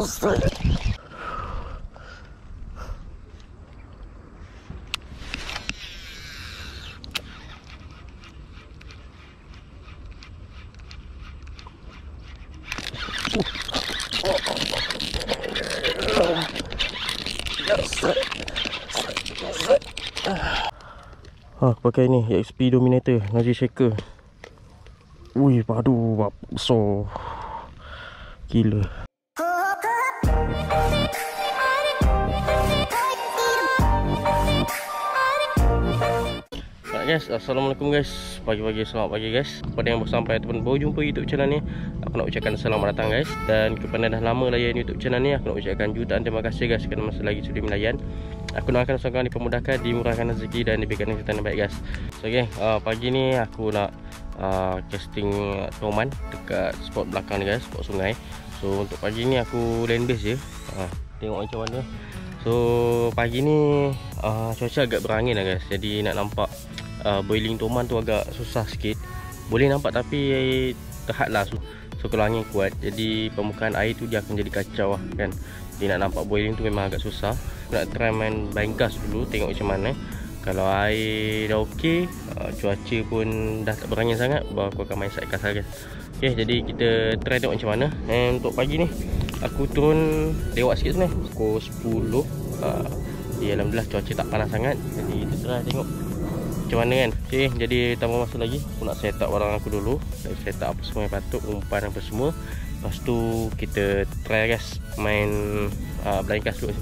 Aku pakai ni XP Dominator Nazi Shaker. Ui, padu besar gila. Guys, assalamualaikum guys. Pagi-pagi, selamat pagi guys. Kepada yang baru sampai ataupun baru jumpa YouTube channel ni, aku nak ucapkan selamat datang guys. Dan kepada dah lama layan YouTube channel ni, aku nak ucapkan jutaan terima kasih guys kerana masih lagi sudi melayan. Aku doakan semoga dipermudahkan, dimurahkan rezeki dan diberikan kesihatan yang baik guys. So okay, pagi ni aku nak casting toman dekat spot belakang ni guys, spot sungai. So untuk pagi ni aku land base je. Tengok macam mana. So pagi ni cuaca agak berangin lah guys. Jadi nak nampak boiling toman tu agak susah sikit. Boleh nampak tapi terhad lah. So kalau angin kuat, jadi permukaan air tu dia akan jadi kacau lah kan. Jadi nak nampak boiling tu memang agak susah. Nak try main bangkas dulu, tengok macam mana. Kalau air dah okey, cuaca pun dah tak berangin sangat, baru aku akan main sidecast lah guys. Okay, jadi kita try tengok macam mana. And untuk pagi ni aku turun lewat sikit sebenarnya, pukul 10. Alhamdulillah cuaca tak panas sangat. Jadi kita try tengok macam mana kan. Okay, jadi tanpa masa lagi, aku nak set up barang aku dulu. Dan set up apa semua yang patut, umpan apa semua. Lepas tu kita try guys main blind cast dulu.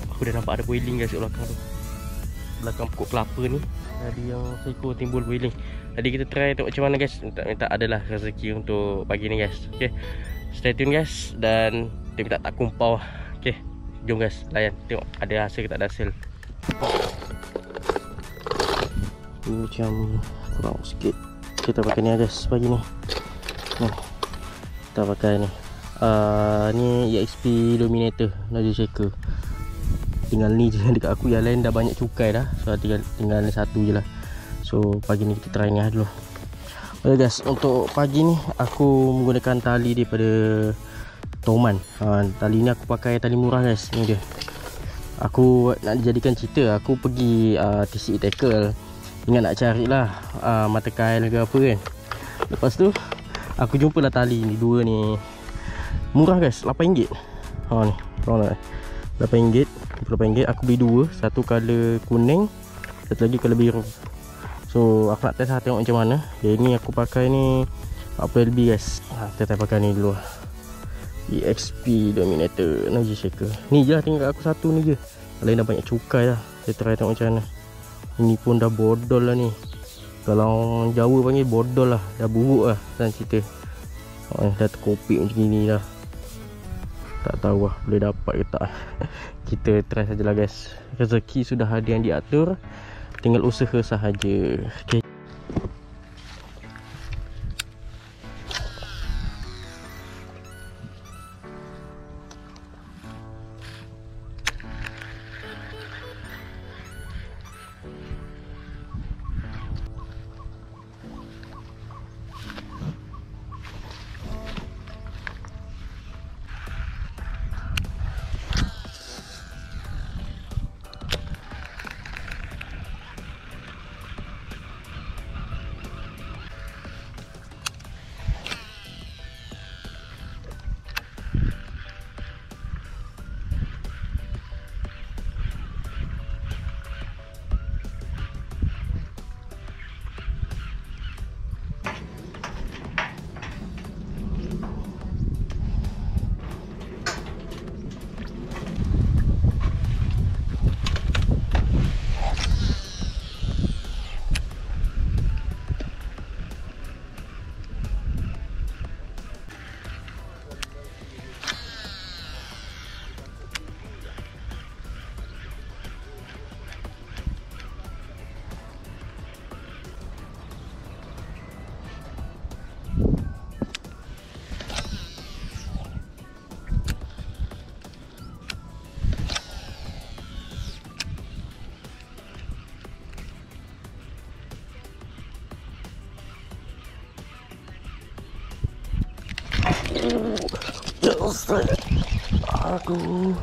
Aku dah nampak ada boiling guys kat belakang tu. Belakang pokok kelapa ni ada yang seekor timbul boiling. Jadi kita try tengok macam mana guys. Minta adalah rezeki untuk pagi ni guys. Okay, stay tune guys. Dan dia minta tak kumpau. Okay, jom guys layan. Tengok ada hasil ke tak ada hasil. Ini macam kurang sikit. Kita pakai ni guys pagi ni. Kita pakai ni. Ni EXP Dominator Nazi Shaker. Tinggal ni je dekat aku, yang lain dah banyak cukai dah. So tinggal ni satu je lah. So pagi ni kita try ni dulu. Okay guys, untuk pagi ni aku menggunakan tali daripada Toman. Tali ni aku pakai tali murah guys. Ni dia. Aku nak dijadikan cerita, aku pergi TCE tackle. Ingat nak carilah mata kail ke apa kan. Lepas tu aku jumpalah tali ni, dua ni. Murah guys, RM8. Ni. Tolong RM8. RM8. Aku beli dua, satu color kuning, satu lagi color biru. So aku nak test tengok macam mana. Yang ni aku pakai ni LB guys. Kita pakai ni dulu. EXP Dominator Nazi Shaker. Ni je lah, tinggal aku satu ni je. Lain dah banyak cukai lah. Kita try tengok macam mana. Ini pun dah bodol lah ni. Kalau orang Jawa panggil bodol lah. Dah buruk lah kan cerita. Dah terkopik macam ni dah. Tak tahu lah boleh dapat ke tak. Kita try sajalah guys. Rezeki sudah ada yang diatur, tinggal usaha sahaja. Okay. Astaga. Aduh.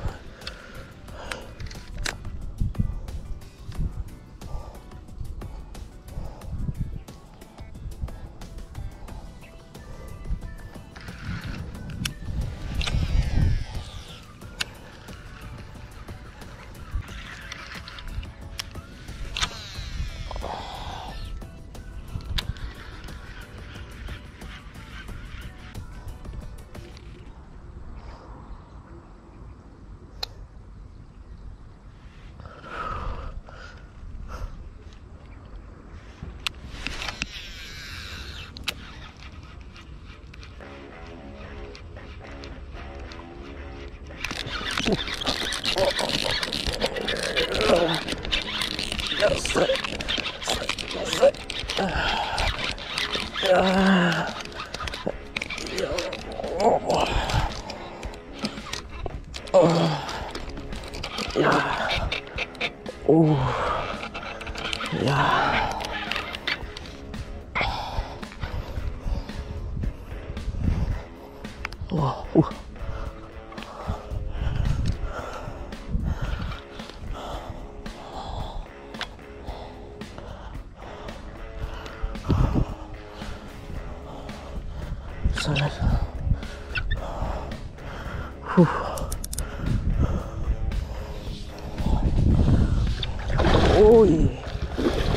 Oi.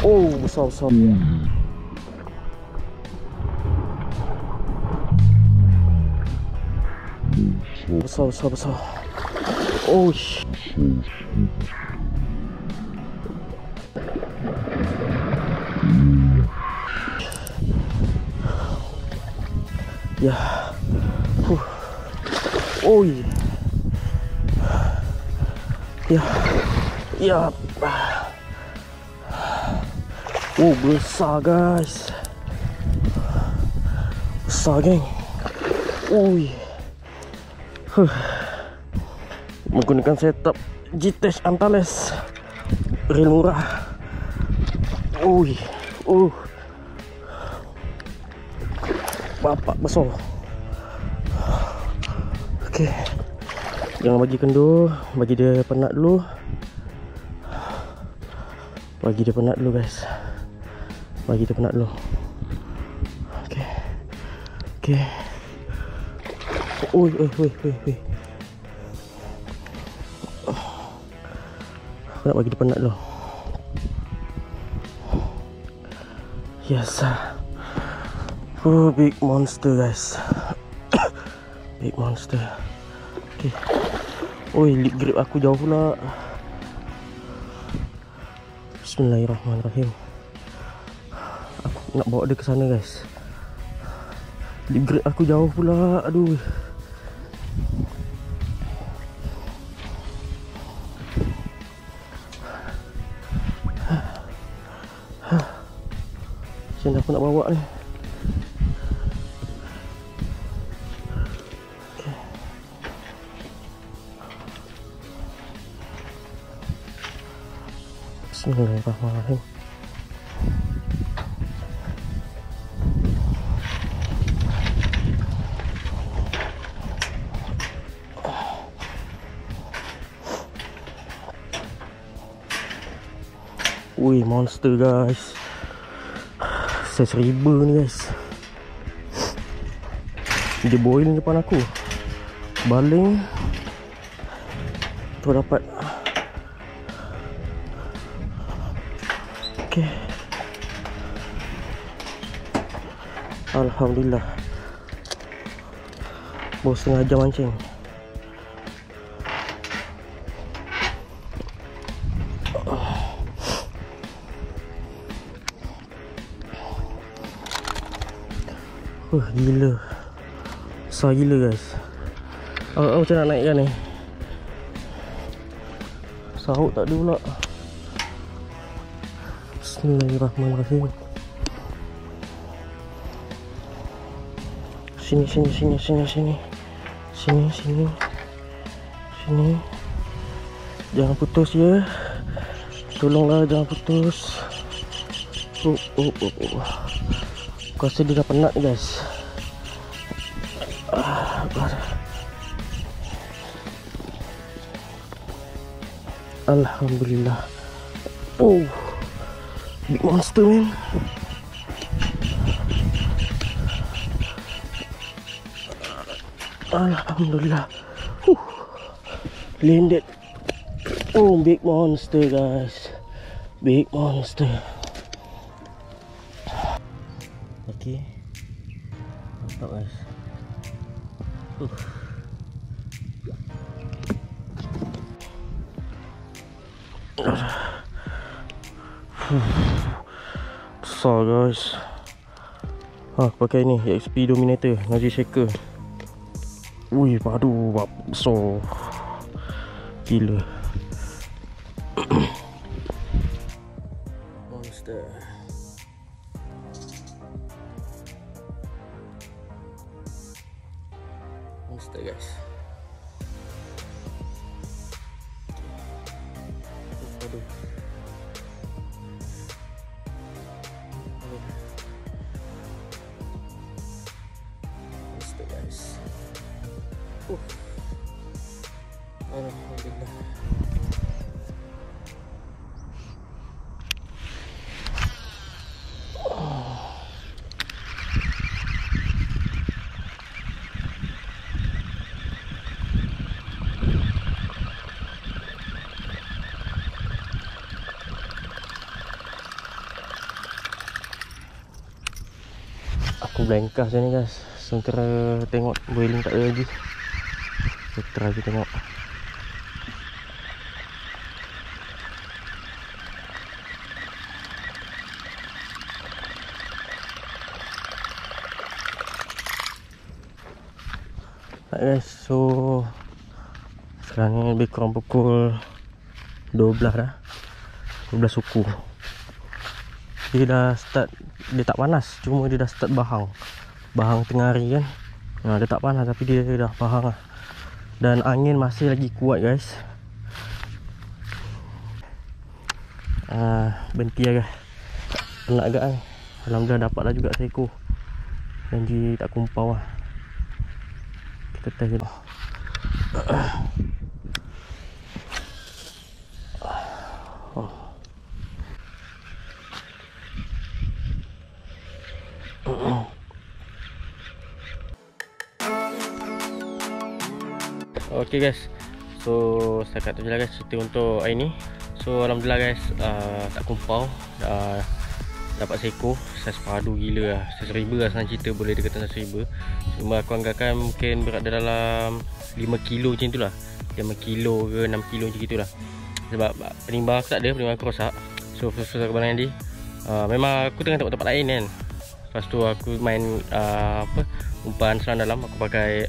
Oh, besar-besar. Besar. Oh. Ya. Oi. Ya. Oh, besar guys. Besar geng. Ui. Menggunakan setup GTECH Antares. Reel murah. Ui. Bapak besar. Okey. Jangan bagi kendur, bagi dia penat dulu. Guys. Bagi dia penat dulu. Okey. Oi. Aku nak bagi dia penat dulu. Yes. Oh, big monster guys. Big monster. Okey. Oi, lip grip aku jauh pula. Bismillahirrahmanirrahim. Aku nak bawa dia ke sana guys. Lip grip aku jauh pula. Aduh. Macam aku nak bawa ni. Bismillahirrahmanirrahim. Wih, monster guys. Saiz riba ni guys. Dia boil di depan aku. Baling. Tu dapat. Okey. Alhamdulillah. Baru setengah jam mancing. Gila. Besar gila guys. Macam nak naikkan ni. Sahut tak ada pula. Bismillahirrahmanirrahim. Sini. Jangan putus ya. Tolonglah jangan putus. Aku rasa dia dah penat guys. Alhamdulillah. Oh, big monster man. Alhamdulillah. Landed. Oh, big monster guys. Big monster. Okay. Mantap guys. Besar guys. Pakai ni XP Dominator Nozi Shaker. Wih, padu besar. Gila. Monster. Monster guys. Aduh. Monster guys. Alhamdulillah. Aku blank sini guys. Sementara tengok boiling tak ada lagi. Kita lagi tengok. Guys, so sekarang ni lebih kurang pukul 12 dah. 12 suku. Dia dah start, dia tak panas, cuma dia dah start bahang. Bahang tengah hari kan. Dia tak panas tapi dia dah bahang lah. Dan angin masih lagi kuat guys. Berhenti lah guys. Penat agak kan. Alhamdulillah dapat lah juga seekor. Janji tak kumpau lah. Kita test dulu. Okay guys, so setakat tu je lah guys cerita untuk hari ni. So alhamdulillah guys, tak kumpau, dapat seekor. Saiz padu gila lah, saiz riba lah senang cerita, boleh dikatakan saiz riba. Cuma aku anggarkan mungkin berada dalam 5 kilo macam tu lah, 5 kilo ke 6 kilo macam tu lah. Sebab penimbang aku tak ada, penimbang aku rosak. So susah kebarangan dia. Memang aku tengah tempat-tempat lain kan. Lepas tu aku main umpan selang dalam. Aku pakai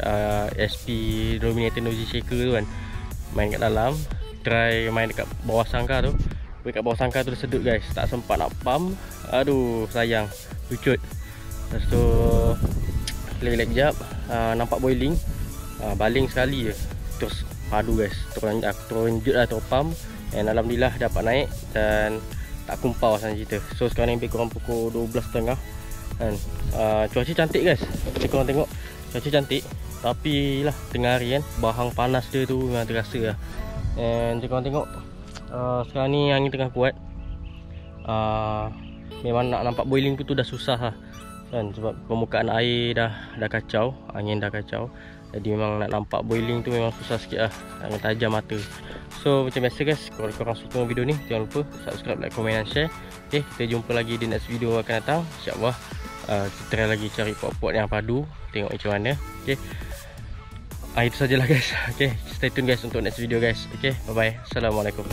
SP Dominator Nozi Shaker tu kan. Main kat dalam, try main dekat bawah sangkar tu. Dekat bawah sangkar tu dia sedut guys, tak sempat nak pump. Aduh sayang, lucut. Lepas tu relax kejap, nampak boiling, baling sekali je, terus padu guys. Terunjut lah, terpump. Dan alhamdulillah dapat naik dan tak kumpau senang cerita. So sekarang ni lebih kurang pukul 12.30 kan. Cuaca cantik guys, korang tengok cuaca cantik. Tapi lah tengah hari kan, bahang panas dia tu memang terasa lah. And korang tengok sekarang ni angin tengah kuat. Memang nak nampak boiling tu dah susah lah kan. Sebab permukaan air dah kacau, angin dah kacau. Jadi memang nak nampak boiling tu memang susah sikit lah, angin tajam mata. So macam biasa guys, kalau korang suka video ni, jangan lupa subscribe, like, komen dan share. Okay, kita jumpa lagi di next video akan datang, InsyaAllah. Kita try lagi cari pot-pot yang padu, tengok macam mana. Okay, itu sajalah guys. Okay, stay tune guys untuk next video guys. Okay, bye bye, Assalamualaikum.